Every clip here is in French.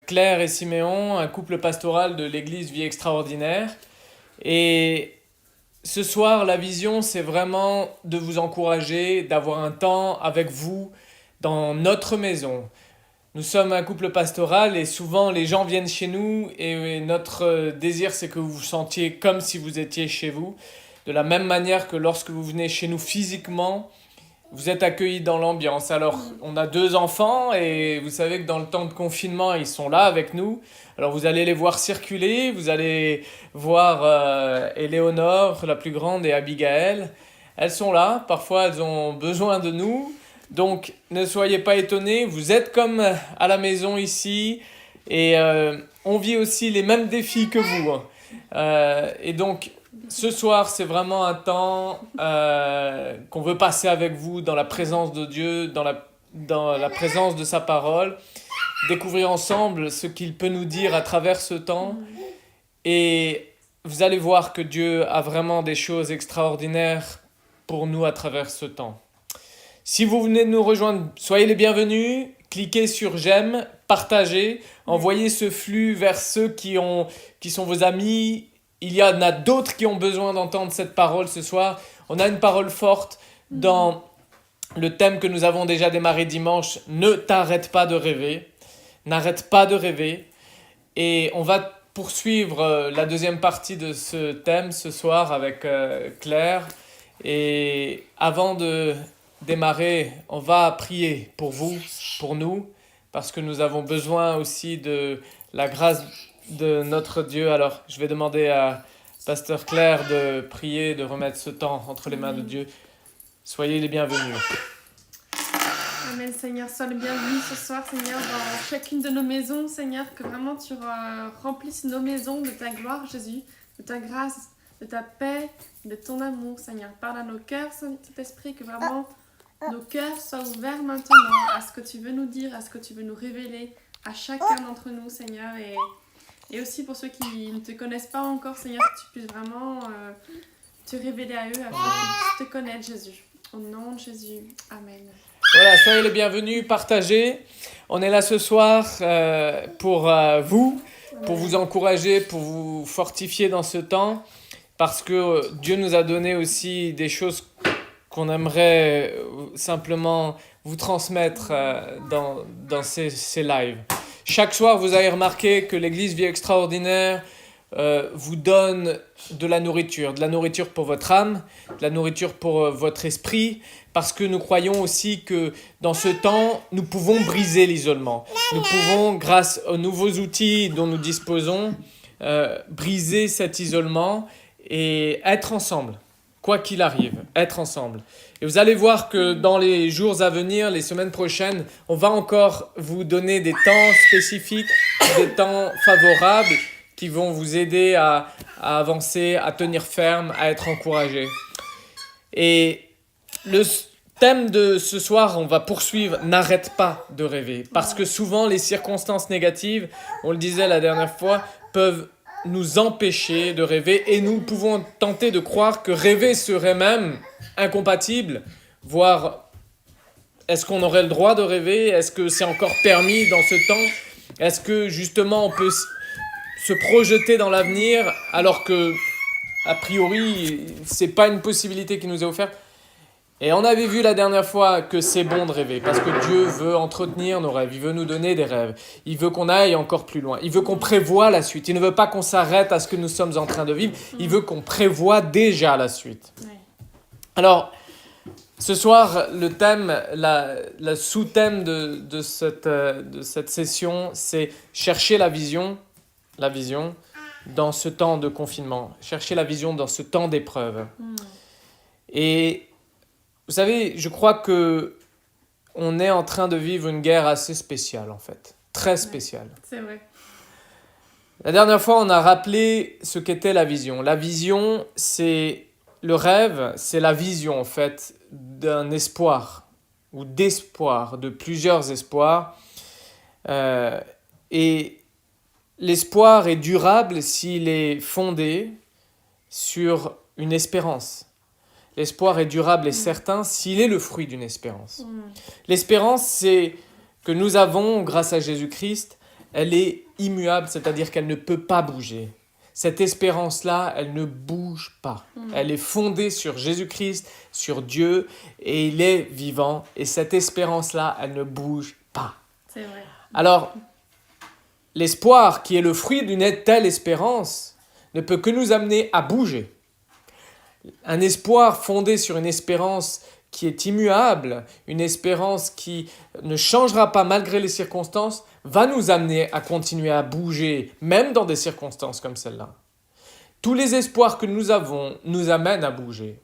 Claire et Siméon, un couple pastoral de l'église Vie Extraordinaire. Et ce soir, la vision, c'est vraiment de vous encourager, d'avoir un temps avec vous dans notre maison. Nous sommes un couple pastoral et souvent les gens viennent chez nous et notre désir, c'est que vous vous sentiez comme si vous étiez chez vous. De la même manière que lorsque vous venez chez nous physiquement, vous êtes accueillis dans l'ambiance. Alors, on a 2 enfants et vous savez que dans le temps de confinement, ils sont là avec nous. Alors, vous allez les voir circuler, vous allez voir Éléonore, la plus grande, et Abigaël. Elles sont là, parfois elles ont besoin de nous. Donc, ne soyez pas étonnés, vous êtes comme à la maison ici et on vit aussi les mêmes défis que vous. Et donc, ce soir, c'est vraiment un temps qu'on veut passer avec vous dans la présence de Dieu, dans la présence de sa parole, découvrir ensemble ce qu'il peut nous dire à travers ce temps. Et vous allez voir que Dieu a vraiment des choses extraordinaires pour nous à travers ce temps. Si vous venez de nous rejoindre, soyez les bienvenus. Cliquez sur j'aime, partagez, envoyez ce flux vers ceux qui sont vos amis. Il y en a d'autres qui ont besoin d'entendre cette parole ce soir. On a une parole forte dans le thème que nous avons déjà démarré dimanche. Ne t'arrête pas de rêver. N'arrête pas de rêver. Et on va poursuivre la deuxième partie de ce thème ce soir avec Claire. Et avant de démarrer, on va prier pour vous, pour nous, parce que nous avons besoin aussi de la grâce de notre Dieu. Alors, je vais demander à Pasteur Claire de prier, de remettre ce temps entre les mains de Dieu. Soyez les bienvenus. Amen, Seigneur, sois le bienvenu ce soir, Seigneur, dans chacune de nos maisons, Seigneur, que vraiment tu remplisses nos maisons de ta gloire, Jésus, de ta grâce, de ta paix, de ton amour, Seigneur. Parle à nos cœurs, Saint-Esprit, que vraiment nos cœurs soient ouverts maintenant à ce que tu veux nous dire, à ce que tu veux nous révéler, à chacun d'entre nous, Seigneur, et aussi pour ceux qui ne te connaissent pas encore, Seigneur, que tu puisses vraiment te révéler à eux afin qu'ils puissent te connaître, Jésus. Au nom de Jésus, Amen. Voilà, soyez les bienvenus, partagez. On est là ce soir pour vous, pour vous encourager, pour vous fortifier dans ce temps, parce que Dieu nous a donné aussi des choses qu'on aimerait simplement vous transmettre dans ces lives. Chaque soir, vous avez remarqué que l'Église Vie Extraordinaire vous donne de la nourriture pour votre âme, de la nourriture pour votre esprit, parce que nous croyons aussi que dans ce temps, nous pouvons briser l'isolement. Nous pouvons, grâce aux nouveaux outils dont nous disposons, briser cet isolement et être ensemble. Quoi qu'il arrive, être ensemble. Et vous allez voir que dans les jours à venir, les semaines prochaines, on va encore vous donner des temps spécifiques, des temps favorables qui vont vous aider à avancer, à tenir ferme, à être encouragé. Et le thème de ce soir, on va poursuivre « N'arrête pas de rêver ». Parce que souvent, les circonstances négatives, on le disait la dernière fois, peuvent nous empêcher de rêver et nous pouvons tenter de croire que rêver serait même incompatible, voire est-ce qu'on aurait le droit de rêver? Est-ce que c'est encore permis dans ce temps? Est-ce que justement on peut se projeter dans l'avenir alors que a priori c'est pas une possibilité qui nous est offerte? Et on avait vu la dernière fois que c'est bon de rêver parce que Dieu veut entretenir nos rêves, il veut nous donner des rêves, il veut qu'on aille encore plus loin, il veut qu'on prévoie la suite, il ne veut pas qu'on s'arrête à ce que nous sommes en train de vivre, il veut qu'on prévoie déjà la suite. Alors, ce soir, le thème, le sous-thème de cette session, c'est chercher la vision dans ce temps de confinement, chercher la vision dans ce temps d'épreuve. Et vous savez, je crois que on est en train de vivre une guerre assez spéciale, en fait. Très spéciale. C'est vrai. La dernière fois, on a rappelé ce qu'était la vision. La vision, c'est le rêve, c'est la vision, en fait, d'un espoir ou d'espoir, de plusieurs espoirs. Et l'espoir est durable s'il est fondé sur une espérance. L'espoir est durable et certain s'il est le fruit d'une espérance. L'espérance, c'est que nous avons, grâce à Jésus-Christ, elle est immuable, c'est-à-dire qu'elle ne peut pas bouger. Cette espérance-là, elle ne bouge pas. Elle est fondée sur Jésus-Christ, sur Dieu, et il est vivant. Et cette espérance-là, elle ne bouge pas. C'est vrai. Alors, l'espoir, qui est le fruit d'une telle espérance, ne peut que nous amener à bouger. Un espoir fondé sur une espérance qui est immuable, une espérance qui ne changera pas malgré les circonstances, va nous amener à continuer à bouger, même dans des circonstances comme celle-là. Tous les espoirs que nous avons nous amènent à bouger.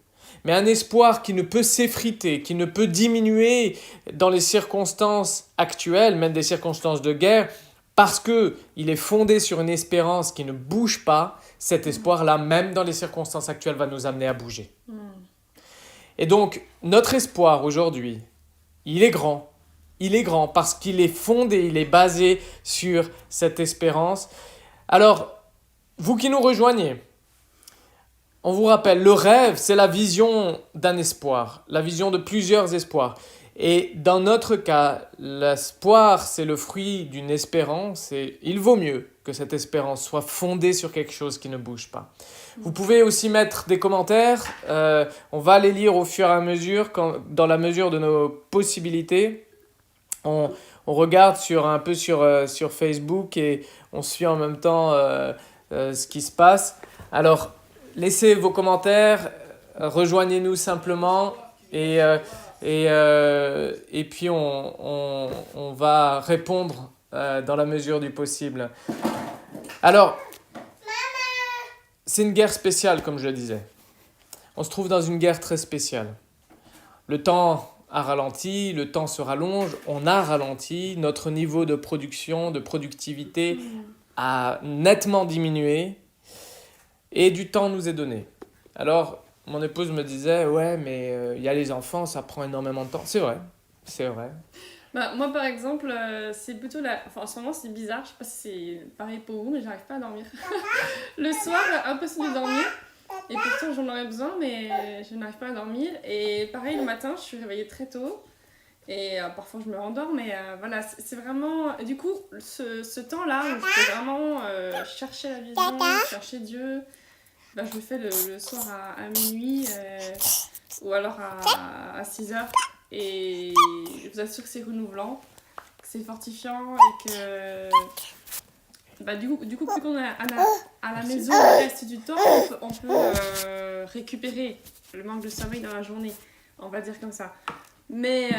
Mais un espoir qui ne peut s'effriter, qui ne peut diminuer dans les circonstances actuelles, même des circonstances de guerre, parce qu'il est fondé sur une espérance qui ne bouge pas, cet espoir-là, même dans les circonstances actuelles, va nous amener à bouger. Et donc, notre espoir aujourd'hui, il est grand. Il est grand parce qu'il est fondé, il est basé sur cette espérance. Alors, vous qui nous rejoignez, on vous rappelle, le rêve, c'est la vision d'un espoir, la vision de plusieurs espoirs. Et dans notre cas, l'espoir, c'est le fruit d'une espérance et il vaut mieux que cette espérance soit fondée sur quelque chose qui ne bouge pas. Vous pouvez aussi mettre des commentaires, on va les lire au fur et à mesure, dans la mesure de nos possibilités. On regarde un peu sur Facebook et on suit en même temps ce qui se passe. Alors, laissez vos commentaires, rejoignez-nous simplement et puis on va répondre dans la mesure du possible. Alors, c'est une guerre spéciale, comme je le disais. On se trouve dans une guerre très spéciale. Le temps a ralenti, le temps se rallonge, on a ralenti, notre niveau de production, de productivité a nettement diminué et du temps nous est donné. Alors, mon épouse me disait, ouais, mais y a les enfants, ça prend énormément de temps. C'est vrai, c'est vrai. Bah, moi, par exemple, c'est plutôt Enfin, en ce moment, c'est bizarre. Je sais pas si c'est pareil pour vous, mais j'arrive pas à dormir. Le soir, impossible de dormir. Et pourtant, j'en aurais besoin, mais je n'arrive pas à dormir. Et pareil, le matin, je suis réveillée très tôt. Et parfois, je me rendors, mais voilà, c'est vraiment... Du coup, ce temps-là, où je peux vraiment chercher la vision, chercher Dieu, bah, je le fais le soir à minuit ou alors à 6 heures. Et je vous assure que c'est renouvelant, que c'est fortifiant et que bah, du coup plus qu'on est à la maison le reste du temps, on peut récupérer le manque de sommeil dans la journée, on va dire comme ça. Mais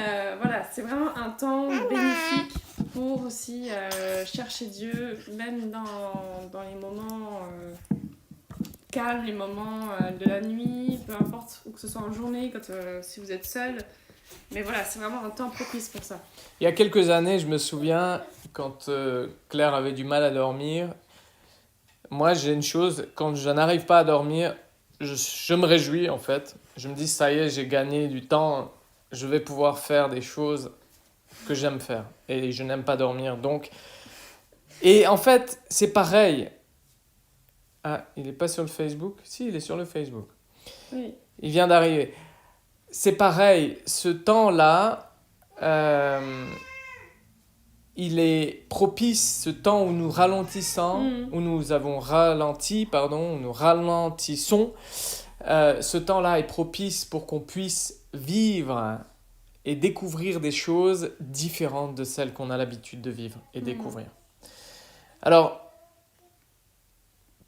voilà, c'est vraiment un temps bénéfique pour aussi chercher Dieu, même dans les moments calmes, les moments de la nuit, peu importe, ou que ce soit en journée, si vous êtes seul. Mais voilà, c'est vraiment un temps propice pour ça. Il y a quelques années, je me souviens, quand Claire avait du mal à dormir, moi j'ai une chose, quand je n'arrive pas à dormir, je me réjouis en fait. Je me dis, ça y est, j'ai gagné du temps, je vais pouvoir faire des choses que j'aime faire. Et je n'aime pas dormir, donc... Et en fait, c'est pareil. Ah, il n'est pas sur le Facebook? Si, il est sur le Facebook. Oui. Il vient d'arriver. C'est pareil, ce temps-là, il est propice, ce temps où nous ralentissons, où nous avons ralenti, où nous ralentissons, ce temps-là est propice pour qu'on puisse vivre et découvrir des choses différentes de celles qu'on a l'habitude de vivre et découvrir. Alors,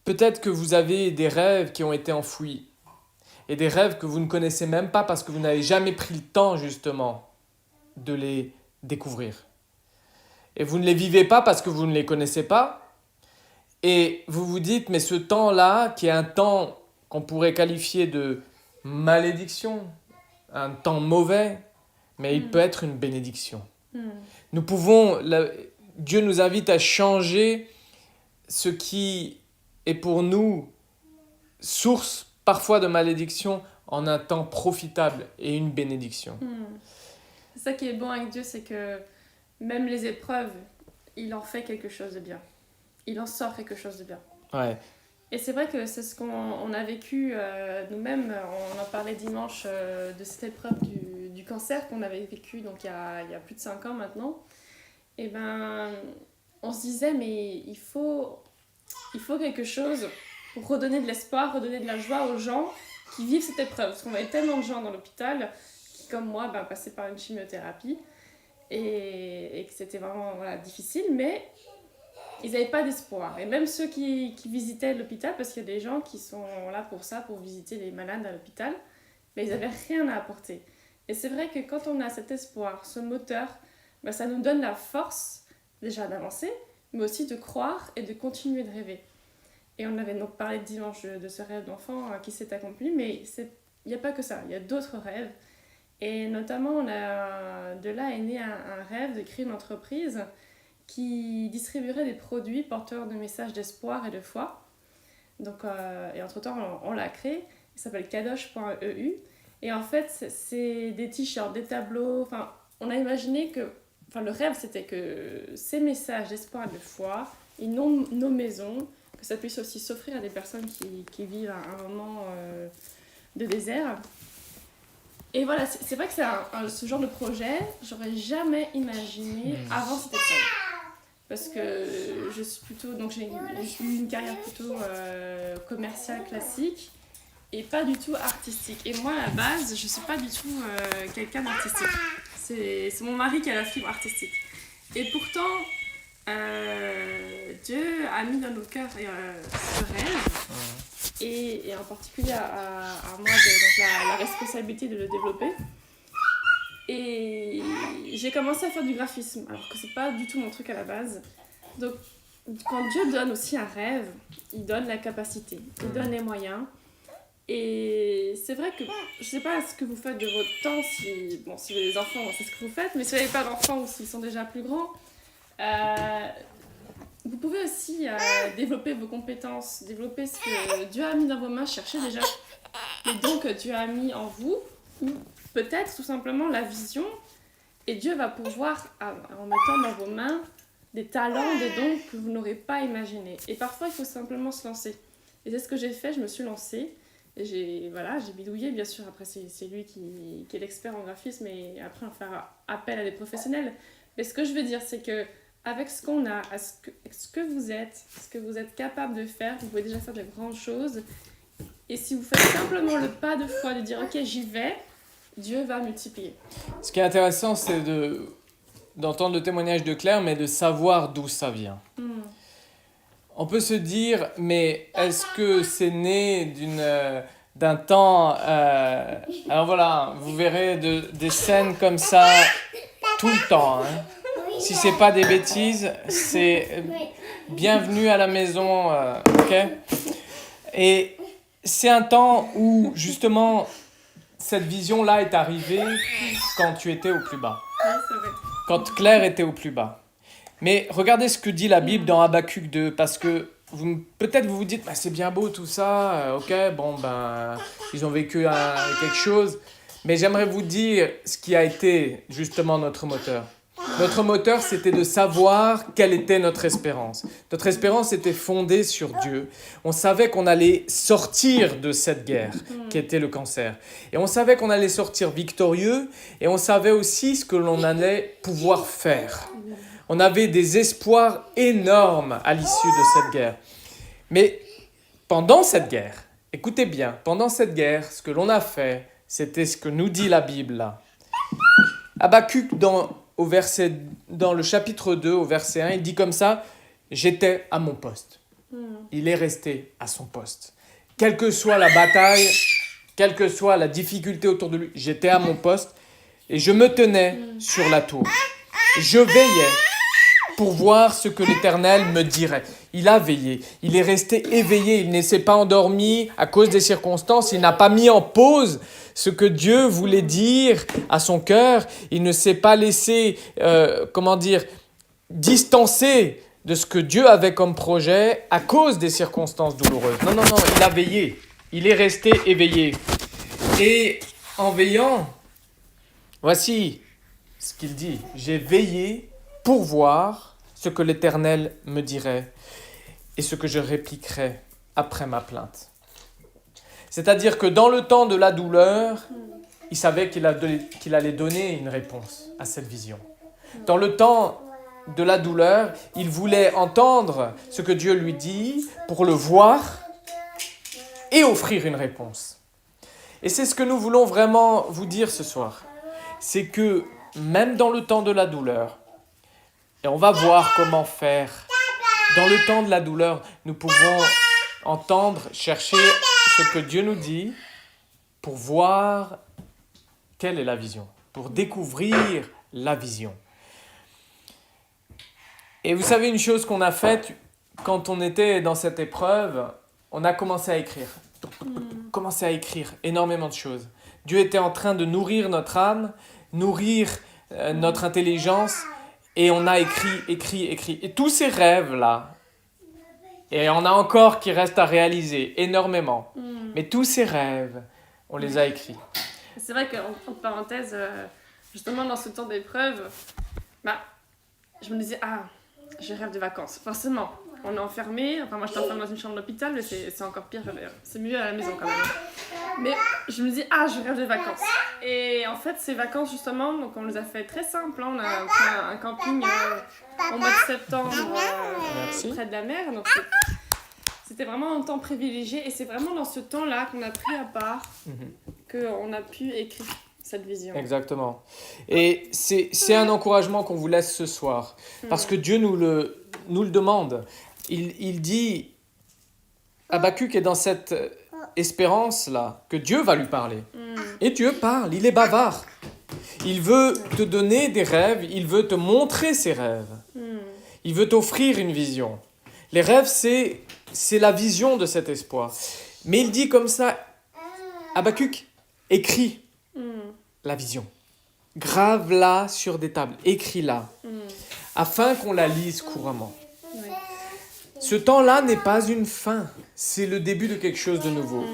peut-être que vous avez des rêves qui ont été enfouis et des rêves que vous ne connaissez même pas parce que vous n'avez jamais pris le temps justement de les découvrir. Et vous ne les vivez pas parce que vous ne les connaissez pas. Et vous vous dites, mais ce temps-là, qui est un temps qu'on pourrait qualifier de malédiction, un temps mauvais, mais il peut être une bénédiction. Nous pouvons, Dieu nous invite à changer ce qui est pour nous source parfois de malédiction en un temps profitable et une bénédiction. C'est ça qui est bon avec Dieu, c'est que même les épreuves, il en fait quelque chose de bien. Il en sort quelque chose de bien. Ouais. Et c'est vrai que c'est ce qu'on a vécu nous-mêmes. On en parlait dimanche de cette épreuve du cancer qu'on avait vécu donc il y a plus de 5 ans maintenant. Et ben, on se disait, mais il faut quelque chose pour redonner de l'espoir, redonner de la joie aux gens qui vivent cette épreuve. Parce qu'on avait tellement de gens dans l'hôpital qui, comme moi, passaient par une chimiothérapie et que c'était vraiment difficile, mais ils n'avaient pas d'espoir. Et même ceux qui visitaient l'hôpital, parce qu'il y a des gens qui sont là pour ça, pour visiter les malades à l'hôpital, mais ils n'avaient rien à apporter. Et c'est vrai que quand on a cet espoir, ce moteur, ça nous donne la force déjà d'avancer, mais aussi de croire et de continuer de rêver. Et on avait donc parlé dimanche de ce rêve d'enfant qui s'est accompli, mais il n'y a pas que ça, il y a d'autres rêves. Et notamment, de là est né un rêve de créer une entreprise qui distribuerait des produits porteurs de messages d'espoir et de foi. Donc, et entre-temps, on l'a créé, il s'appelle kadosh.eu. Et en fait, c'est des t-shirts, des tableaux, on a imaginé que, le rêve c'était que ces messages d'espoir et de foi inondent nos maisons, que ça puisse aussi s'offrir à des personnes qui vivent un moment de désert. Et voilà, c'est vrai que c'est ce genre de projet, j'aurais jamais imaginé avant cette école. Parce que je suis plutôt, donc j'ai eu une carrière plutôt commerciale classique et pas du tout artistique. Et moi, à la base, je suis pas du tout quelqu'un d'artistique. C'est mon mari qui a la fibre artistique. Et pourtant, Dieu a mis dans nos cœurs ce rêve, et en particulier à moi la responsabilité de le développer. Et j'ai commencé à faire du graphisme, alors que c'est pas du tout mon truc à la base. Donc, quand Dieu donne aussi un rêve, il donne la capacité, il donne les moyens. Et c'est vrai que, je sais pas ce que vous faites de votre temps, si vous avez des enfants, c'est ce que vous faites, mais si vous n'avez pas d'enfants ou s'ils sont déjà plus grands, vous pouvez aussi développer vos compétences, développer ce que Dieu a mis dans vos mains, chercher déjà les dons que Dieu a mis en vous, ou peut-être tout simplement la vision, et Dieu va pouvoir, en mettant dans vos mains des talents, des dons que vous n'aurez pas imaginés. Et parfois, il faut simplement se lancer. Et c'est ce que j'ai fait, je me suis lancée. Et j'ai bidouillé, bien sûr. Après, c'est lui qui est l'expert en graphisme, et après, on va faire appel à des professionnels. Mais ce que je veux dire, c'est que avec ce qu'on a, ce que vous êtes capable de faire, vous pouvez déjà faire de grandes choses. Et si vous faites simplement le pas de foi, de dire « Ok, j'y vais », Dieu va multiplier. Ce qui est intéressant, c'est d'entendre le témoignage de Claire, mais de savoir d'où ça vient. On peut se dire, mais est-ce que c'est né d'un temps... alors voilà, vous verrez des scènes comme ça tout le temps. Hein. Si c'est pas des bêtises, c'est bienvenue à la maison, ok ? Et c'est un temps où, justement, cette vision-là est arrivée quand tu étais au plus bas. Oui, c'est vrai. Quand Claire était au plus bas. Mais regardez ce que dit la Bible dans Habakkuk 2, parce que peut-être vous vous dites, c'est bien beau tout ça, ok, ils ont vécu quelque chose, mais j'aimerais vous dire ce qui a été justement notre moteur. Notre moteur, c'était de savoir quelle était notre espérance. Notre espérance était fondée sur Dieu. On savait qu'on allait sortir de cette guerre qui était le cancer. Et on savait qu'on allait sortir victorieux, et on savait aussi ce que l'on allait pouvoir faire. On avait des espoirs énormes à l'issue de cette guerre. Mais pendant cette guerre, écoutez bien, pendant cette guerre, ce que l'on a fait, c'était ce que nous dit la Bible là. Habakkuk, dans le chapitre 2, au verset 1, il dit comme ça, « J'étais à mon poste. » Il est resté à son poste. Quelle que soit la bataille, quelle que soit la difficulté autour de lui, j'étais à mon poste et je me tenais sur la tour. Je veillais pour voir ce que l'Éternel me dirait. Il a veillé, il est resté éveillé, il ne s'est pas endormi à cause des circonstances, il n'a pas mis en pause ce que Dieu voulait dire à son cœur, il ne s'est pas laissé, distancer de ce que Dieu avait comme projet à cause des circonstances douloureuses. Non, il a veillé, il est resté éveillé. Et en veillant, voici ce qu'il dit, j'ai veillé pour voir ce que l'Éternel me dirait et ce que je répliquerai après ma plainte. C'est-à-dire que dans le temps de la douleur, il savait qu'il allait donner une réponse à cette vision. Dans le temps de la douleur, il voulait entendre ce que Dieu lui dit pour le voir et offrir une réponse. Et c'est ce que nous voulons vraiment vous dire ce soir. C'est que même dans le temps de la douleur, et on va voir comment faire, dans le temps de la douleur, nous pouvons entendre, chercher ce que Dieu nous dit pour voir quelle est la vision, pour découvrir la vision. Et vous savez une chose qu'on a faite quand on était dans cette épreuve, on a commencé à écrire. Commencé à écrire énormément de choses. Dieu était en train de nourrir notre âme, nourrir notre intelligence, et on a écrit. Et tous ces rêves-là, et on a encore qui restent à réaliser, énormément. Mais tous ces rêves, on les a écrits. C'est vrai qu'en parenthèse, justement dans ce temps d'épreuve, je me disais, je rêve de vacances, forcément. On est enfermé, enfin moi j'étais enfermée dans une chambre d'hôpital, mais c'est encore pire, c'est mieux à la maison quand même. Mais je me dis, je rêve de vacances. Et en fait, ces vacances justement, donc on les a fait très simples, hein. On a pris un camping au mois de septembre près de la mer, donc c'était vraiment un temps privilégié. Et c'est vraiment dans ce temps-là qu'on a pris à part, qu'on a pu écrire cette vision. Exactement. Et c'est un encouragement qu'on vous laisse ce soir, parce que Dieu nous le demande. Il dit, Habakkuk est dans cette espérance-là, que Dieu va lui parler. Et Dieu parle, il est bavard. Il veut te donner des rêves, il veut te montrer ses rêves. Il veut t'offrir une vision. Les rêves, c'est la vision de cet espoir. Mais il dit comme ça, Habakkuk, écris la vision. Grave-la sur des tables, écris-la, afin qu'on la lise couramment. Oui. Ce temps-là n'est pas une fin, c'est le début de quelque chose de nouveau.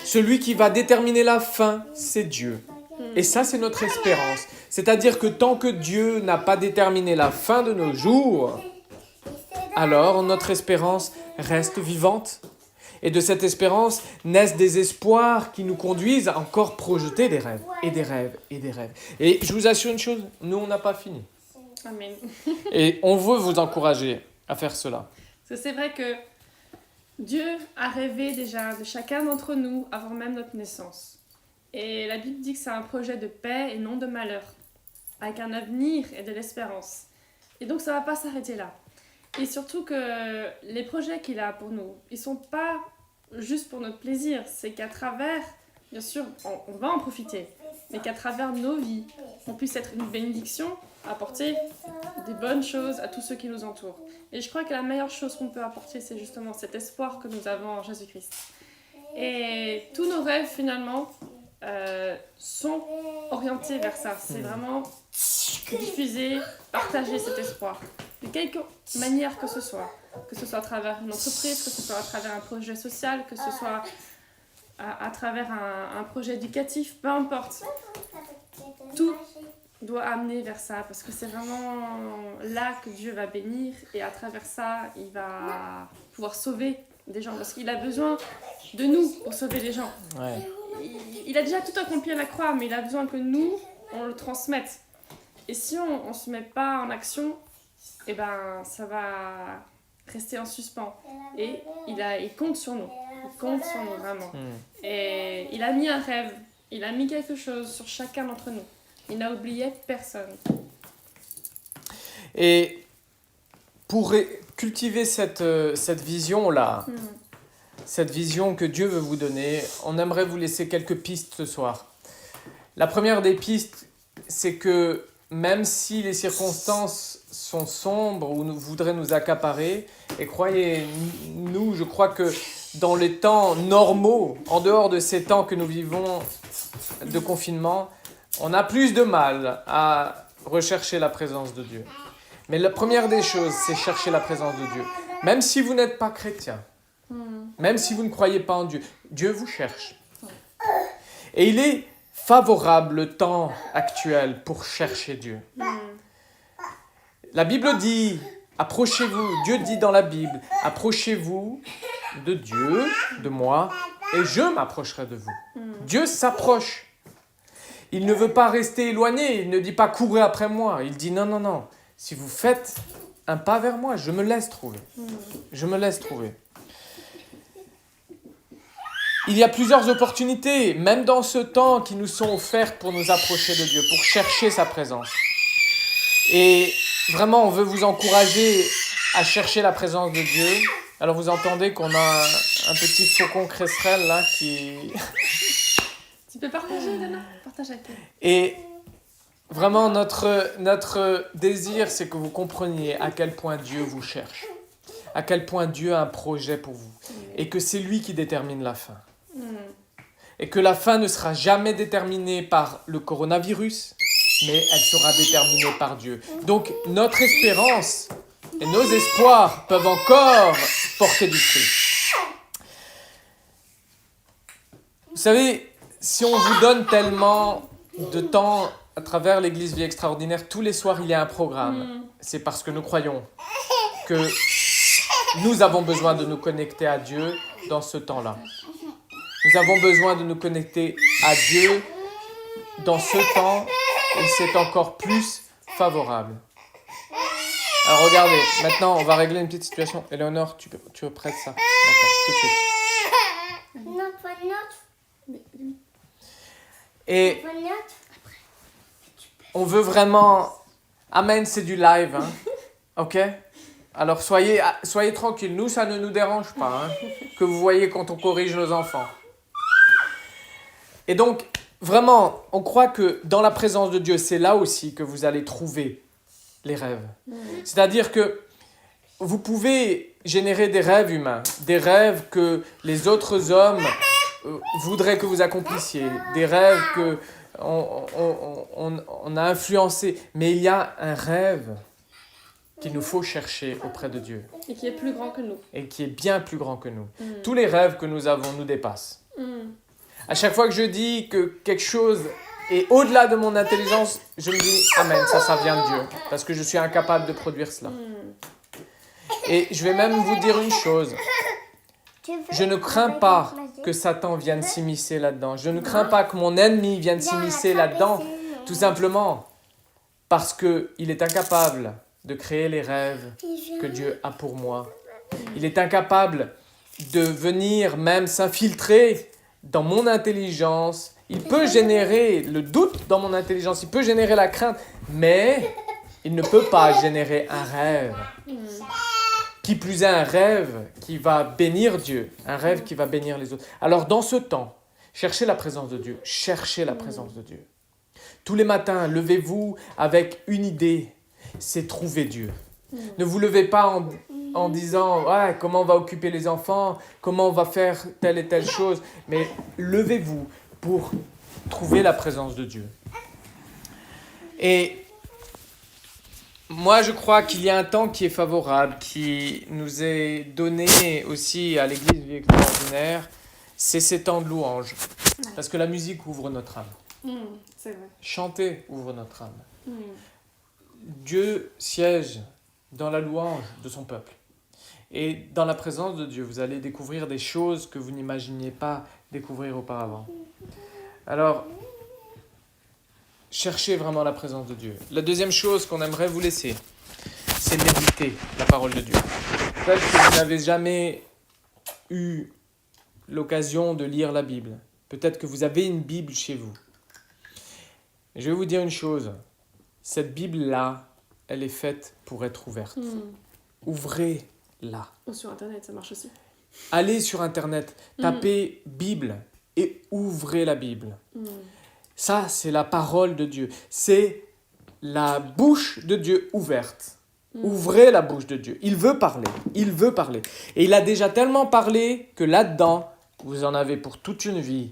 Celui qui va déterminer la fin, c'est Dieu. Et ça, c'est notre espérance. C'est-à-dire que tant que Dieu n'a pas déterminé la fin de nos jours, alors notre espérance reste vivante. Et de cette espérance naissent des espoirs qui nous conduisent à encore projeter des rêves, et des rêves, et des rêves. Et je vous assure une chose, nous, on n'a pas fini. Amen. Et on veut vous encourager à faire cela. Parce que c'est vrai que Dieu a rêvé déjà de chacun d'entre nous avant même notre naissance. Et la Bible dit que c'est un projet de paix et non de malheur, avec un avenir et de l'espérance. Et donc ça ne va pas s'arrêter là. Et surtout que les projets qu'il a pour nous, ils ne sont pas juste pour notre plaisir. C'est qu'à travers, bien sûr, on va en profiter, mais qu'à travers nos vies, on puisse être une bénédiction, apporter des bonnes choses à tous ceux qui nous entourent. Et je crois que la meilleure chose qu'on peut apporter, c'est justement cet espoir que nous avons en Jésus-Christ. Et tous nos rêves, finalement, sont orientés vers ça. C'est vraiment diffuser, partager cet espoir. De quelque manière que ce soit à travers une entreprise, que ce soit à travers un projet social, que ce soit à travers un projet éducatif, peu importe. Tout doit amener vers ça, parce que c'est vraiment là que Dieu va bénir, et à travers ça, il va pouvoir sauver des gens, parce qu'il a besoin de nous pour sauver les gens. Ouais. Il a déjà tout accompli à la croix, mais il a besoin que nous, on le transmette. Et si on ne se met pas en action, eh ben, ça va rester en suspens. Et il compte sur nous. Il compte sur nous, vraiment. Et il a mis un rêve, il a mis quelque chose sur chacun d'entre nous. Il n'a oublié personne. Et pour cultiver cette vision-là, cette vision que Dieu veut vous donner, on aimerait vous laisser quelques pistes ce soir. La première des pistes, c'est que même si les circonstances sont sombres ou voudraient nous accaparer, et croyez-nous, je crois que dans les temps normaux, en dehors de ces temps que nous vivons de confinement, on a plus de mal à rechercher la présence de Dieu. Mais la première des choses, c'est chercher la présence de Dieu. Même si vous n'êtes pas chrétien, même si vous ne croyez pas en Dieu, Dieu vous cherche. Et il est favorable le temps actuel pour chercher Dieu. La Bible dit, approchez-vous, Dieu dit dans la Bible, approchez-vous de Dieu, de moi, et je m'approcherai de vous. Dieu s'approche. Il ne veut pas rester éloigné, il ne dit pas courez après moi, il dit non, si vous faites un pas vers moi, je me laisse trouver. Je me laisse trouver. Il y a plusieurs opportunités, même dans ce temps, qui nous sont offertes pour nous approcher de Dieu, pour chercher sa présence. Et vraiment, on veut vous encourager à chercher la présence de Dieu. Alors vous entendez qu'on a un petit faucon cresserelle là qui... Tu peux partager, Dana? Partage avec toi. Et vraiment, notre désir, c'est que vous compreniez à quel point Dieu vous cherche, à quel point Dieu a un projet pour vous, et que c'est lui qui détermine la fin. Et que la fin ne sera jamais déterminée par le coronavirus, mais elle sera déterminée par Dieu. Donc, notre espérance et nos espoirs peuvent encore porter du fruit. Vous savez, si on vous donne tellement de temps à travers l'Église Vie Extraordinaire, tous les soirs il y a un programme. C'est parce que nous croyons que nous avons besoin de nous connecter à Dieu dans ce temps-là. Nous avons besoin de nous connecter à Dieu dans ce temps et c'est encore plus favorable. Alors regardez, maintenant on va régler une petite situation. Éléonore, tu prêtes ça. D'accord, tout de suite. Non, pas notre. Et Pas notre. on veut vraiment... Amen, c'est du live, hein. Ok? Alors soyez tranquilles, nous ça ne nous dérange pas, hein, que vous voyez quand on corrige nos enfants. Et donc, vraiment, on croit que dans la présence de Dieu, c'est là aussi que vous allez trouver les rêves. C'est-à-dire que vous pouvez générer des rêves humains, des rêves que les autres hommes voudraient que vous accomplissiez, des rêves que on a influencé. Mais il y a un rêve qu'il nous faut chercher auprès de Dieu. Et qui est plus grand que nous. Et qui est bien plus grand que nous. Tous les rêves que nous avons nous dépassent. À chaque fois que je dis que quelque chose est au-delà de mon intelligence, je me dis « Amen, ça vient de Dieu. » Parce que je suis incapable de produire cela. Et je vais même vous dire une chose. Je ne crains pas que Satan vienne s'immiscer là-dedans. Je ne crains pas que mon ennemi vienne s'immiscer là-dedans. Tout simplement parce qu'il est incapable de créer les rêves que Dieu a pour moi. Il est incapable de venir même s'infiltrer dans mon intelligence. Il peut générer le doute dans mon intelligence, il peut générer la crainte, mais il ne peut pas générer un rêve. Qui plus est un rêve qui va bénir Dieu, un rêve qui va bénir les autres. Alors dans ce temps, cherchez la présence de Dieu, cherchez la présence de Dieu. Tous les matins, levez-vous avec une idée, c'est trouver Dieu. Ne vous levez pas en disant « comment on va occuper les enfants, comment on va faire telle et telle chose », mais levez-vous pour trouver la présence de Dieu. Et moi, je crois qu'il y a un temps qui est favorable, qui nous est donné aussi à l'Église Vie Extraordinaire, c'est ces temps de louange. Parce que la musique ouvre notre âme. C'est vrai. Chanter ouvre notre âme. Dieu siège dans la louange de son peuple. Et dans la présence de Dieu, vous allez découvrir des choses que vous n'imaginiez pas découvrir auparavant. Alors, cherchez vraiment la présence de Dieu. La deuxième chose qu'on aimerait vous laisser, c'est méditer la parole de Dieu. Peut-être que vous n'avez jamais eu l'occasion de lire la Bible. Peut-être que vous avez une Bible chez vous. Je vais vous dire une chose. Cette Bible-là, elle est faite pour être ouverte. Ouvrez-la. Ou sur Internet, ça marche aussi. Allez sur Internet, tapez Bible et ouvrez la Bible. Ça, c'est la parole de Dieu. C'est la bouche de Dieu ouverte. Ouvrez la bouche de Dieu. Il veut parler. Il veut parler. Et il a déjà tellement parlé que là-dedans, vous en avez pour toute une vie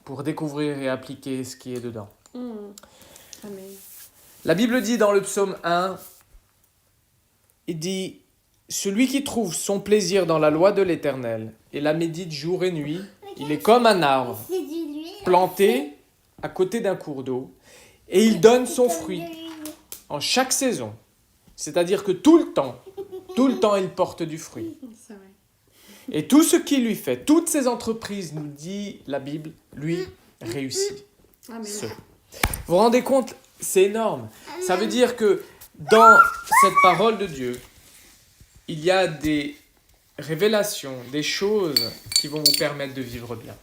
pour découvrir et appliquer ce qui est dedans. Amen. La Bible dit dans le psaume 1, il dit « Celui qui trouve son plaisir dans la loi de l'Éternel et la médite jour et nuit, il est comme un arbre planté à côté d'un cours d'eau et il donne son fruit en chaque saison. » C'est-à-dire que tout le temps, il porte du fruit. C'est vrai. Et tout ce qu'il lui fait, toutes ses entreprises, nous dit la Bible, lui réussit. Amen. Vous vous rendez compte? C'est énorme. Ça veut dire que dans cette parole de Dieu, il y a des révélations, des choses qui vont vous permettre de vivre bien.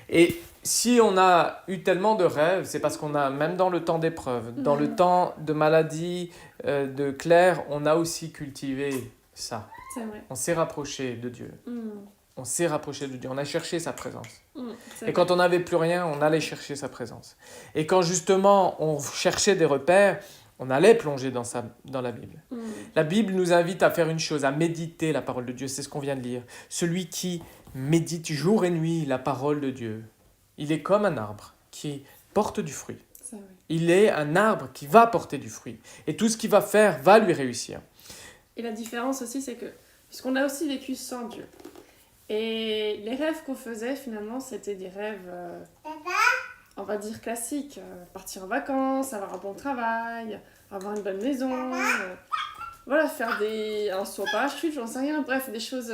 Et si on a eu tellement de rêves, c'est parce qu'on a, même dans le temps d'épreuve, dans le temps de maladie, de Claire, on a aussi cultivé ça. C'est vrai. On s'est rapproché de Dieu. On s'est rapproché de Dieu. On a cherché sa présence. C'est Et quand on n'avait plus rien, on allait chercher sa présence. Et quand justement on cherchait des repères, on allait plonger dans la Bible. La Bible nous invite à faire une chose, à méditer la parole de Dieu. C'est ce qu'on vient de lire. Celui qui médite jour et nuit la parole de Dieu, il est comme un arbre qui porte du fruit. C'est vrai. Il est un arbre qui va porter du fruit. Et tout ce qu'il va faire va lui réussir. Et la différence aussi, c'est que, puisqu'on a aussi vécu sans Dieu, et les rêves qu'on faisait, finalement, c'était des rêves, on va dire classiques. Partir en vacances, avoir un bon travail, avoir une bonne maison, voilà, faire un saut en parachute, j'en sais rien. Bref, des choses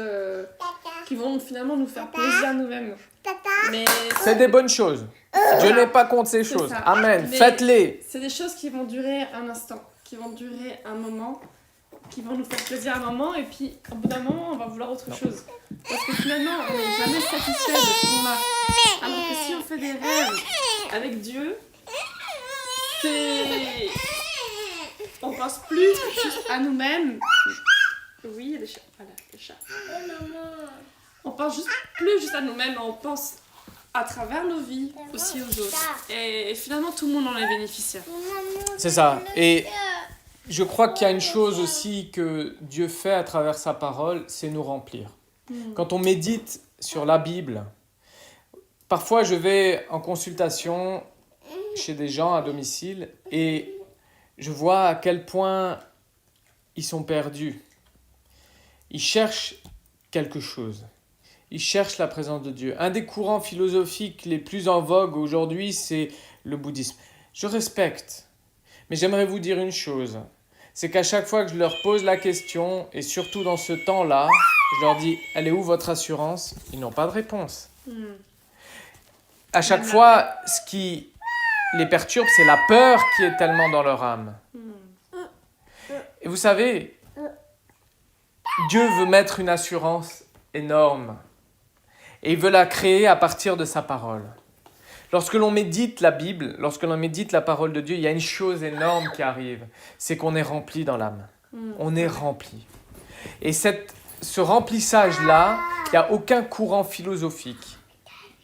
qui vont finalement nous faire plaisir nous-mêmes. Mais C'est des bonnes choses. Dieu n'est pas contre ces choses. ça. Amen. Mais- Faites-les. c'est des choses qui vont durer un instant, qui vont durer un moment, qui vont nous faire plaisir un moment, et puis au bout d'un moment, on va vouloir autre chose. Parce que finalement, on n'est jamais satisfait de ce qu'on a. Alors que si on fait des rêves avec Dieu, c'est... On pense plus juste à nous-mêmes. Oui, il y a des chats. Voilà, des chats. On pense plus juste à nous-mêmes, on pense à travers nos vies aussi aux autres. Et finalement, tout le monde en est bénéficiaire. C'est ça. Et je crois qu'il y a une chose aussi que Dieu fait à travers sa parole, c'est nous remplir. Quand on médite sur la Bible, parfois je vais en consultation chez des gens à domicile et je vois à quel point ils sont perdus. Ils cherchent quelque chose. Ils cherchent la présence de Dieu. Un des courants philosophiques les plus en vogue aujourd'hui, c'est le bouddhisme. Je respecte, mais j'aimerais vous dire une chose. C'est qu'à chaque fois que je leur pose la question, et surtout dans ce temps-là, je leur dis « Elle est où votre assurance ?» Ils n'ont pas de réponse. À chaque fois, ce qui les perturbe, c'est la peur qui est tellement dans leur âme. Et vous savez, Dieu veut mettre une assurance énorme. Et il veut la créer à partir de sa parole. Lorsque l'on médite la Bible, lorsque l'on médite la parole de Dieu, il y a une chose énorme qui arrive. C'est qu'on est rempli dans l'âme. On est rempli. Et ce remplissage-là, il n'y a aucun courant philosophique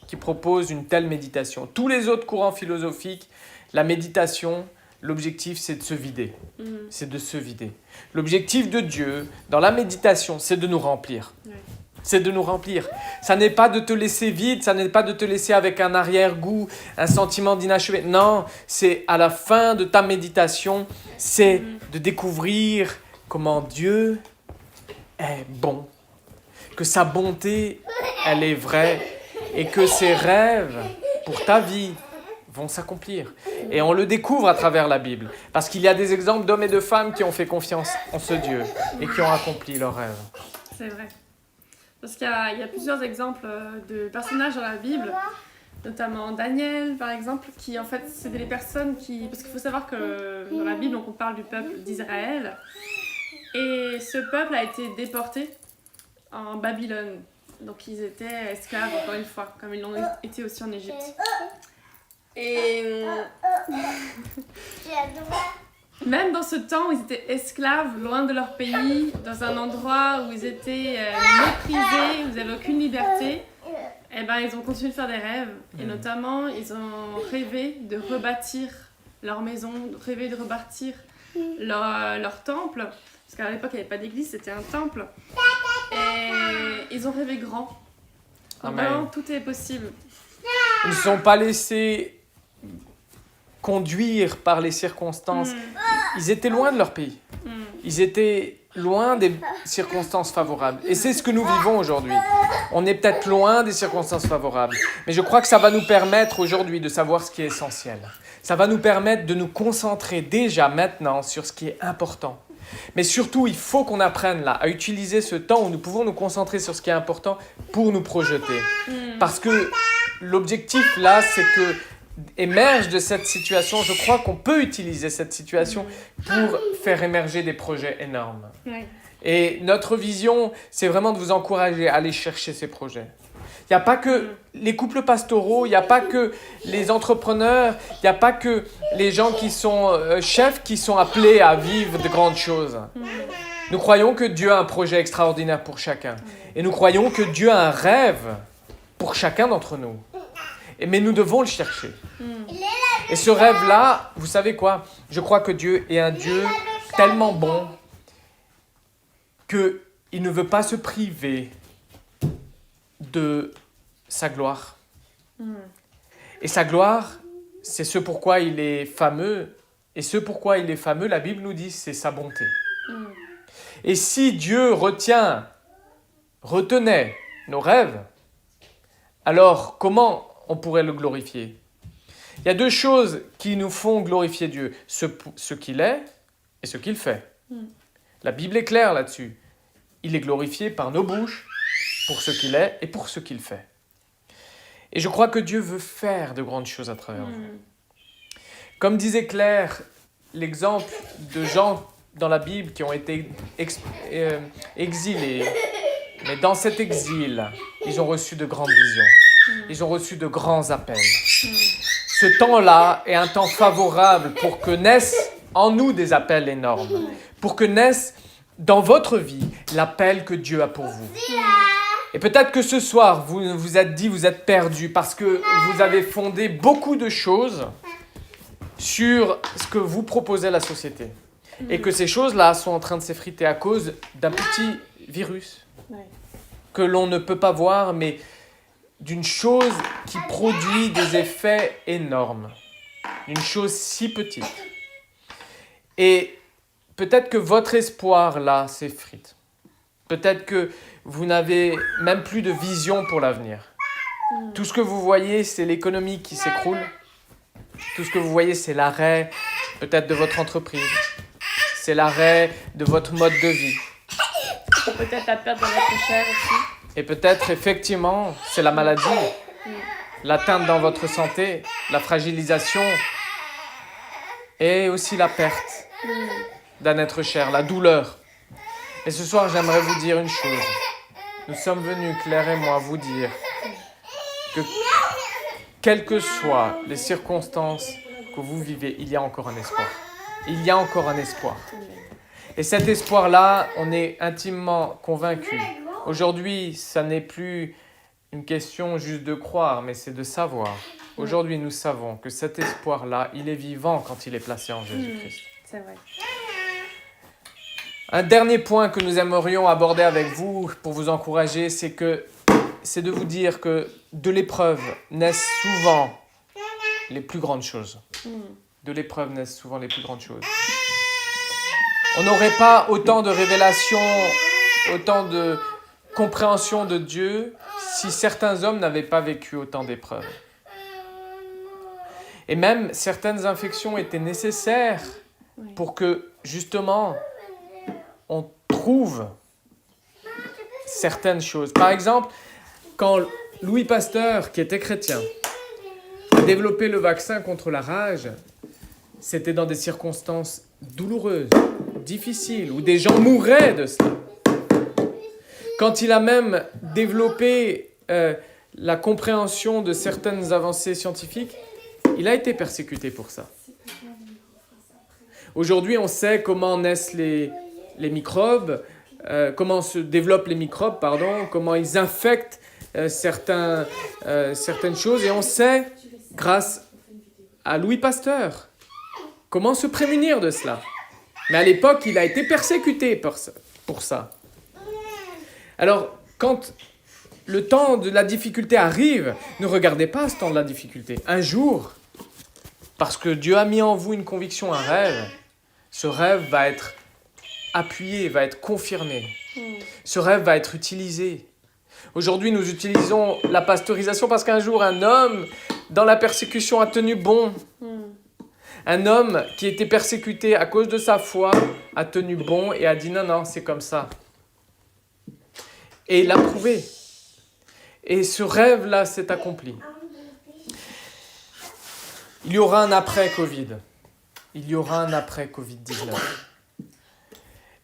qui propose une telle méditation. Tous les autres courants philosophiques, la méditation, l'objectif, c'est de se vider. C'est de se vider. L'objectif de Dieu, dans la méditation, c'est de nous remplir. Ouais. C'est de nous remplir. Ça n'est pas de te laisser vide, ça n'est pas de te laisser avec un arrière-goût, un sentiment d'inachevé. Non, c'est à la fin de ta méditation, c'est de découvrir comment Dieu est bon, que sa bonté, elle est vraie et que ses rêves pour ta vie vont s'accomplir. Et on le découvre à travers la Bible, parce qu'il y a des exemples d'hommes et de femmes qui ont fait confiance en ce Dieu et qui ont accompli leurs rêves. C'est vrai. Parce qu'il y a plusieurs exemples de personnages dans la Bible, notamment Daniel, par exemple, qui en fait, c'est des personnes qui... Parce qu'il faut savoir que dans la Bible, donc, on parle du peuple d'Israël, et ce peuple a été déporté en Babylone. Donc ils étaient esclaves, encore une fois, comme ils l'ont été aussi en Égypte. Et même dans ce temps où ils étaient esclaves, loin de leur pays, dans un endroit où ils étaient méprisés, où ils n'avaient aucune liberté, eh ben, ils ont continué de faire des rêves. Et notamment, ils ont rêvé de rebâtir leur maison, rêvé de rebâtir leur temple. Parce qu'à l'époque, il n'y avait pas d'église, c'était un temple. Et ils ont rêvé grand. Donc, Amen. vraiment, tout est possible. Ils ne se sont pas laissés conduire par les circonstances. Ils étaient loin de leur pays. Ils étaient loin des circonstances favorables. Et c'est ce que nous vivons aujourd'hui. On est peut-être loin des circonstances favorables. Mais je crois que ça va nous permettre aujourd'hui de savoir ce qui est essentiel. Ça va nous permettre de nous concentrer déjà maintenant sur ce qui est important. Mais surtout, il faut qu'on apprenne là à utiliser ce temps où nous pouvons nous concentrer sur ce qui est important pour nous projeter. Parce que l'objectif là, c'est que émerge de cette situation, je crois qu'on peut utiliser cette situation pour faire émerger des projets énormes. Ouais. Et notre vision, c'est vraiment de vous encourager à aller chercher ces projets. Il n'y a pas que les couples pastoraux, il n'y a pas que les entrepreneurs, il n'y a pas que les gens qui sont chefs qui sont appelés à vivre de grandes choses. Nous croyons que Dieu a un projet extraordinaire pour chacun. Et nous croyons que Dieu a un rêve pour chacun d'entre nous. Mais nous devons le chercher. Et ce rêve-là, vous savez quoi? Je crois que Dieu est un Dieu tellement bon qu'il ne veut pas se priver de sa gloire. Et sa gloire, c'est ce pourquoi il est fameux. Et ce pourquoi il est fameux, la Bible nous dit, c'est sa bonté. Et si Dieu retenait nos rêves, alors comment on pourrait le glorifier? Il y a deux choses qui nous font glorifier Dieu, ce qu'il est et ce qu'il fait. La Bible est claire là-dessus. Il est glorifié par nos bouches pour ce qu'il est et pour ce qu'il fait. Et je crois que Dieu veut faire de grandes choses à travers vous. Comme disait Claire, l'exemple de gens dans la Bible qui ont été exilés, mais dans cet exil, ils ont reçu de grandes visions. Ils ont reçu de grands appels. Ce temps-là est un temps favorable pour que naissent en nous des appels énormes. Pour que naisse dans votre vie l'appel que Dieu a pour vous. Et peut-être que ce soir, vous vous êtes dit, vous êtes perdu parce que vous avez fondé beaucoup de choses sur ce que vous proposez à la société. Et que ces choses-là sont en train de s'effriter à cause d'un petit virus que l'on ne peut pas voir, mais d'une chose qui produit des effets énormes. Une chose si petite. Et peut-être que votre espoir, là, s'effrite. Peut-être que vous n'avez même plus de vision pour l'avenir. Tout ce que vous voyez, c'est l'économie qui s'écroule. Tout ce que vous voyez, c'est l'arrêt peut-être de votre entreprise. C'est l'arrêt de votre mode de vie. Peut-être la perte de votre chair aussi. Et peut-être, effectivement, c'est la maladie, l'atteinte dans votre santé, la fragilisation et aussi la perte d'un être cher, la douleur. Et ce soir, j'aimerais vous dire une chose. Nous sommes venus, Claire et moi, vous dire que quelles que soient les circonstances que vous vivez, il y a encore un espoir. Il y a encore un espoir. Et cet espoir-là, on est intimement convaincus. Aujourd'hui, ça n'est plus une question juste de croire, mais c'est de savoir. Aujourd'hui, nous savons que cet espoir-là, il est vivant quand il est placé en Jésus-Christ. C'est vrai. Un dernier point que nous aimerions aborder avec vous pour vous encourager, c'est de vous dire que de l'épreuve naissent souvent les plus grandes choses. De l'épreuve naissent souvent les plus grandes choses. On n'aurait pas autant de révélations, autant de compréhension de Dieu si certains hommes n'avaient pas vécu autant d'épreuves. Et même certaines infections étaient nécessaires pour que, justement, on trouve certaines choses. Par exemple, quand Louis Pasteur, qui était chrétien, a développé le vaccin contre la rage, c'était dans des circonstances douloureuses, difficiles, où des gens mouraient de cela. Quand il a même développé la compréhension de certaines avancées scientifiques, il a été persécuté pour ça. Aujourd'hui, on sait comment naissent les microbes, comment se développent les microbes, comment ils infectent certaines choses. Et on sait, grâce à Louis Pasteur, comment se prémunir de cela. Mais à l'époque, il a été persécuté pour ça. Alors, quand le temps de la difficulté arrive, ne regardez pas ce temps de la difficulté. Un jour, parce que Dieu a mis en vous une conviction, un rêve, ce rêve va être appuyé, va être confirmé. Ce rêve va être utilisé. Aujourd'hui, nous utilisons la pasteurisation parce qu'un jour, un homme, dans la persécution, a tenu bon. Un homme qui était persécuté à cause de sa foi a tenu bon et a dit non, c'est comme ça. Et il l'a prouvé. Et ce rêve-là s'est accompli. Il y aura un après Covid. Il y aura un après Covid-19.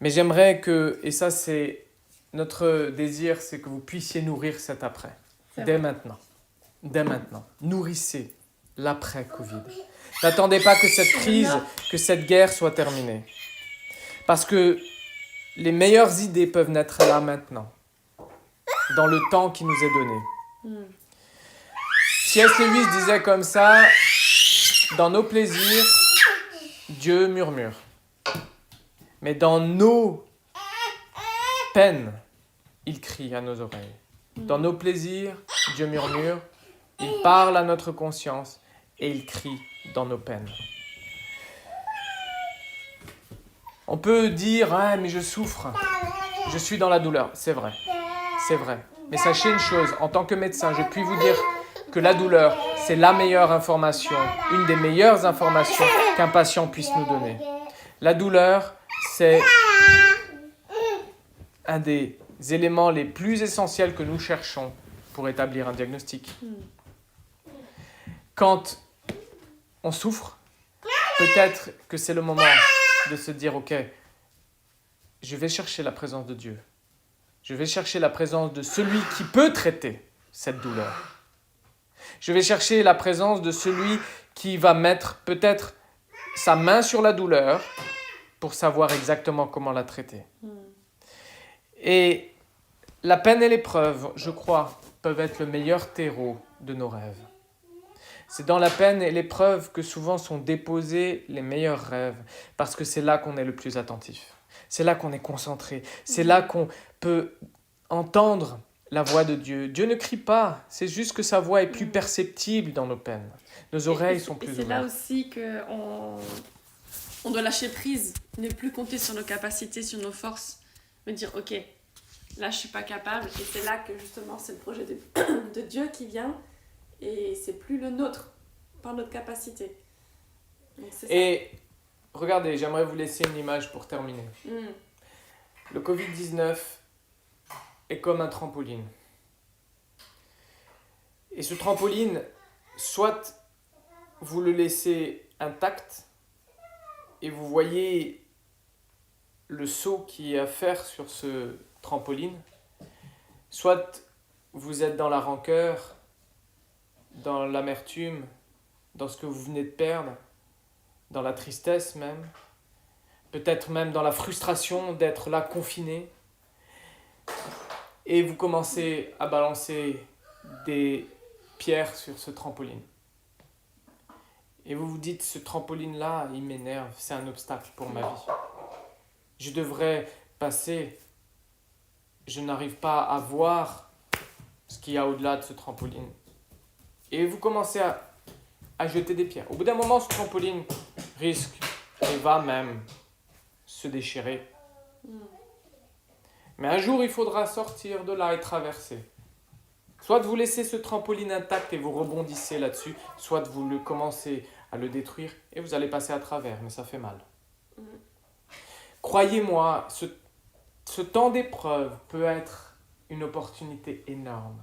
Mais j'aimerais que, et ça c'est notre désir, c'est que vous puissiez nourrir cet après. Dès maintenant. Dès maintenant. Nourrissez l'après Covid. N'attendez pas que cette crise, que cette guerre soit terminée. Parce que les meilleures idées peuvent naître là maintenant. Dans le temps qui nous est donné. C.S. Lewis disait comme ça, dans nos plaisirs, Dieu murmure. Mais dans nos peines, il crie à nos oreilles. Dans nos plaisirs, Dieu murmure, il parle à notre conscience et il crie dans nos peines. On peut dire, ah, mais je souffre, je suis dans la douleur. C'est vrai, c'est vrai. Mais sachez une chose, en tant que médecin, je puis vous dire que la douleur, c'est la meilleure information, une des meilleures informations qu'un patient puisse nous donner. La douleur, c'est un des éléments les plus essentiels que nous cherchons pour établir un diagnostic. Quand on souffre, peut-être que c'est le moment de se dire, ok, je vais chercher la présence de Dieu. Je vais chercher la présence de celui qui peut traiter cette douleur. Je vais chercher la présence de celui qui va mettre peut-être sa main sur la douleur pour savoir exactement comment la traiter. Et la peine et l'épreuve, je crois, peuvent être le meilleur terreau de nos rêves. C'est dans la peine et l'épreuve que souvent sont déposés les meilleurs rêves, parce que c'est là qu'on est le plus attentif. C'est là qu'on est concentré. C'est là qu'on peut entendre la voix de Dieu. Dieu ne crie pas, c'est juste que sa voix est plus perceptible dans nos peines. Nos oreilles sont plus ouvertes. C'est là aussi qu'on doit lâcher prise, ne plus compter sur nos capacités, sur nos forces, me dire ok, là je suis pas capable, et c'est là que justement c'est le projet de Dieu qui vient, et c'est plus le nôtre, par notre capacité. Donc, c'est et regardez, j'aimerais vous laisser une image pour terminer. Le Covid-19 est comme un trampoline. Et ce trampoline, soit vous le laissez intact et vous voyez le saut qu'il y a à faire sur ce trampoline, soit vous êtes dans la rancœur, dans l'amertume, dans ce que vous venez de perdre, dans la tristesse même, peut-être même dans la frustration d'être là confiné, et vous commencez à balancer des pierres sur ce trampoline. Et vous vous dites, ce trampoline-là, il m'énerve, c'est un obstacle pour ma vie. Je devrais passer, je n'arrive pas à voir ce qu'il y a au-delà de ce trampoline. Et vous commencez à jeter des pierres. Au bout d'un moment, ce trampoline risque et va même se déchirer. Mais un jour, il faudra sortir de là et traverser. Soit vous laissez ce trampoline intact et vous rebondissez là-dessus, soit vous le commencez à le détruire et vous allez passer à travers, mais ça fait mal. Croyez-moi, ce temps d'épreuve peut être une opportunité énorme.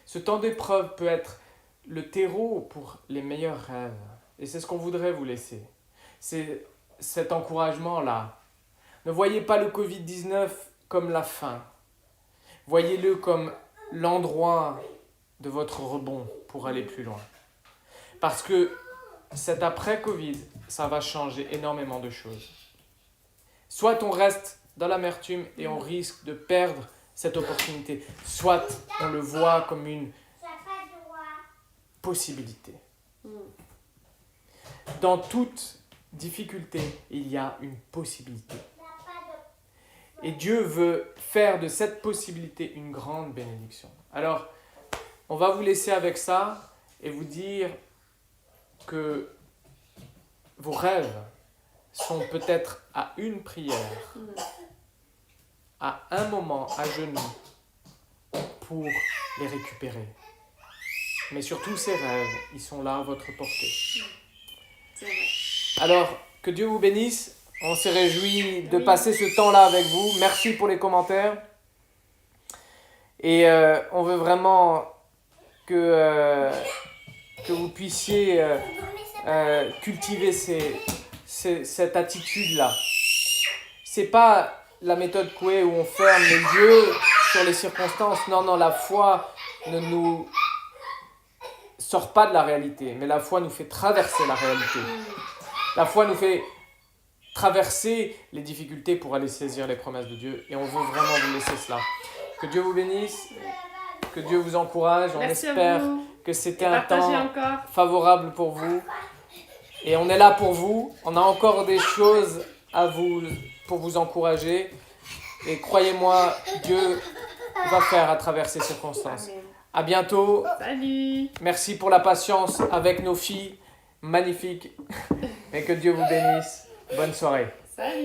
Ce temps d'épreuve peut être le terreau pour les meilleurs rêves. Et c'est ce qu'on voudrait vous laisser. C'est cet encouragement-là. Ne voyez pas le Covid-19 comme la fin. Voyez-le comme l'endroit de votre rebond pour aller plus loin. Parce que cet après-Covid, ça va changer énormément de choses. Soit on reste dans l'amertume et on risque de perdre cette opportunité, soit on le voit comme une possibilité. Dans toute difficulté, il y a une possibilité. Et Dieu veut faire de cette possibilité une grande bénédiction. Alors, on va vous laisser avec ça et vous dire que vos rêves sont peut-être à une prière, à un moment à genoux pour les récupérer. Mais surtout ces rêves, ils sont là à votre portée. C'est vrai. Alors, que Dieu vous bénisse. On s'est réjouis de passer ce temps-là avec vous. Merci pour les commentaires. Et on veut vraiment que que vous puissiez cultiver cette attitude-là. C'est pas la méthode Coué où on ferme les yeux sur les circonstances. Non, la foi ne nous sort pas de la réalité, mais la foi nous fait traverser la réalité. La foi nous fait traverser les difficultés pour aller saisir les promesses de Dieu, et on veut vraiment vous laisser cela. Que Dieu vous bénisse, que Dieu vous encourage. On Merci espère à vous. que c'était Et un partagez temps encore. favorable pour vous, et on est là pour vous. On a encore des choses pour vous encourager, et croyez-moi, Dieu va faire à travers ces circonstances. Amen. À bientôt. Salut. Merci pour la patience avec nos filles magnifiques, et que Dieu vous bénisse. Bonne soirée. Salut.